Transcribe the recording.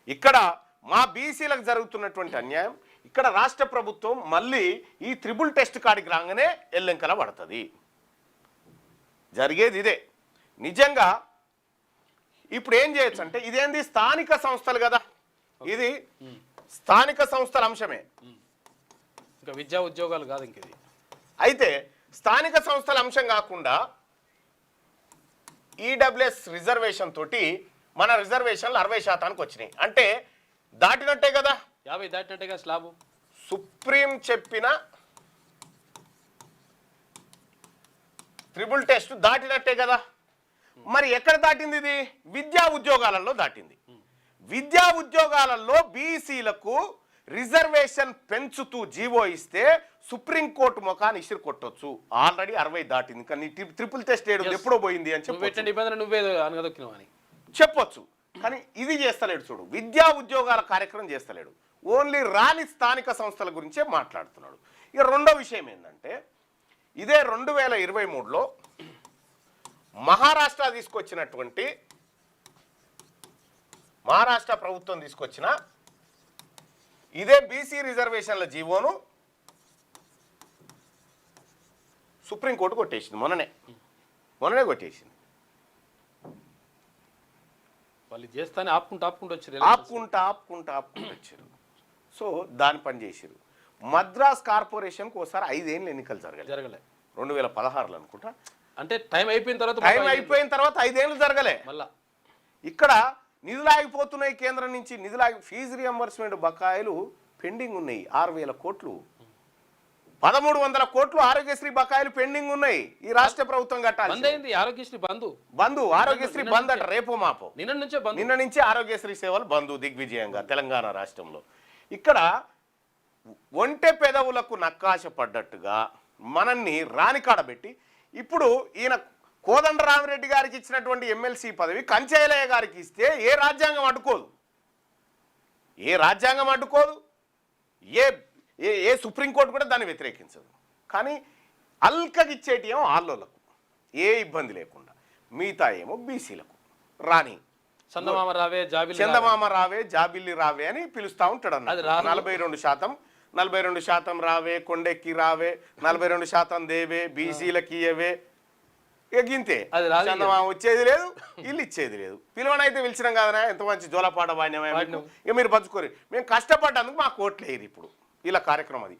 ఇక్కడ మా బీసీలకు జరుగుతున్నటువంటి అన్యాయం ఇక్కడ రాష్ట్ర ప్రభుత్వం మళ్ళీ ఈ త్రిబుల్ టెస్ట్ కాడికి రాగానే ఎల్లెంకల పడుతుంది. జరిగేది ఇదే. నిజంగా ఇప్పుడు ఏం చేయొచ్చు అంటే ఇదేంది స్థానిక సంస్థలు కదా, ఇది స్థానిక సంస్థల అంశమే, ఇంకా విద్యా ఉద్యోగాలు కాదు ఇంక ఇది. అయితే స్థానిక సంస్థల అంశం కాకుండా ఈడబ్ల్యూఎస్ రిజర్వేషన్ తోటి మన రిజర్వేషన్లు 60% వచ్చినాయి అంటే దాటినట్టే కదా, 50 దాటినట్టేగా స్లాబు. సుప్రీం చెప్పిన త్రిబుల్ టెస్ట్ దాటినట్టే కదా. మరి ఎక్కడ దాటింది ఇది? విద్యా ఉద్యోగాలలో దాటింది. విద్యా ఉద్యోగాలలో బీసీలకు రిజర్వేషన్ పెంచుతూ జీవో ఇస్తే సుప్రీంకోర్టు ముఖాన్ని ఇసిరు కొట్టొచ్చు. ఆల్రెడీ 60 దాటింది, కానీ ట్రిపుల్ టెస్ట్ ఎప్పుడో పోయింది అని చెప్పి నువ్వే అనగదొక్కినావు అని చెప్పొచ్చు. కానీ ఇది చేస్తలేడు. చూడు, విద్యా ఉద్యోగాల కార్యక్రమం చేస్తలేడు, ఓన్లీ రాని స్థానిక సంస్థల గురించే మాట్లాడుతున్నాడు. ఇక రెండో విషయం ఏంటంటే ఇదే 2023లో మహారాష్ట్ర తీసుకొచ్చినటువంటి మహారాష్ట్ర ప్రభుత్వం తీసుకొచ్చిన ఇదే బీసీ రిజర్వేషన్ల జీవోను సుప్రీంకోర్టు కొట్టేసింది. మొన్ననే కొట్టేసింది. వాళ్ళు చేస్తానే ఆపుకుంటూ వచ్చారు. సో దాని పని చేశారు. మద్రాస్ కార్పొరేషన్కి ఒకసారి 5 ఏళ్ళు ఎన్నికలు జరగలే 2016లో అనుకుంటా. అంటే టైం అయిపోయిన తర్వాత 5 ఏళ్ళు జరగలే. మళ్ళా ఇక్కడ నిధులు ఆగిపోతున్నాయి. కేంద్రం నుంచి నిధులు ఫీజు రియంబర్స్మెంట్ బకాయిలు పెండింగ్ ఉన్నాయి. 6,000 కోట్లు, 1,300 కోట్లు ఆరోగ్యశ్రీ బకాయిలు పెండింగ్ ఉన్నాయి. ఈ రాష్ట్ర ప్రభుత్వం కట్టాలి. ఆరోగ్యశ్రీ ఆరోగ్యశ్రీ బంద్ అట, రేపో మాపో. నిన్న నుంచి ఆరోగ్యశ్రీ సేవలు బంద్ దిగ్విజయంగా తెలంగాణ రాష్ట్రంలో. ఇక్కడ ఒంటె పెదవులకు నక్కాశ పడ్డట్టుగా మనల్ని రానికాడబెట్టి ఇప్పుడు ఈయన కోదండరామిరెడ్డి గారికి ఇచ్చినటువంటి ఎమ్మెల్సీ పదవి కంచైలయ్య గారికి ఇస్తే ఏ రాజ్యాంగం అడ్డుకోదు, ఏ సుప్రీంకోర్టు కూడా దాన్ని వ్యతిరేకించదు. కానీ అల్కగిచ్చేటి ఏమో ఆల్లోలకు ఏ ఇబ్బంది లేకుండా, మిగతా ఏమో బీసీలకు రాని చందమామ రావే జాబిల్లి రావే అని పిలుస్తూ ఉంటాడు అన్న. 42% రావే, కొండెక్కి రావే, 42% దేవే, బీసీలకి ఇయ్యవే, గింతే. చందమామ వచ్చేది లేదు, ఇల్లు ఇచ్చేది లేదు. పిలువనైతే పిలిచినాం కదా, ఎంత మంచి జోలపాట వాడినామే, ఇక మీరు పంచుకోరు. మేము కష్టపడ్డందుకు మా కోట్లు వేయరు ఇప్పుడు ఇలా కార్యక్రమం. అది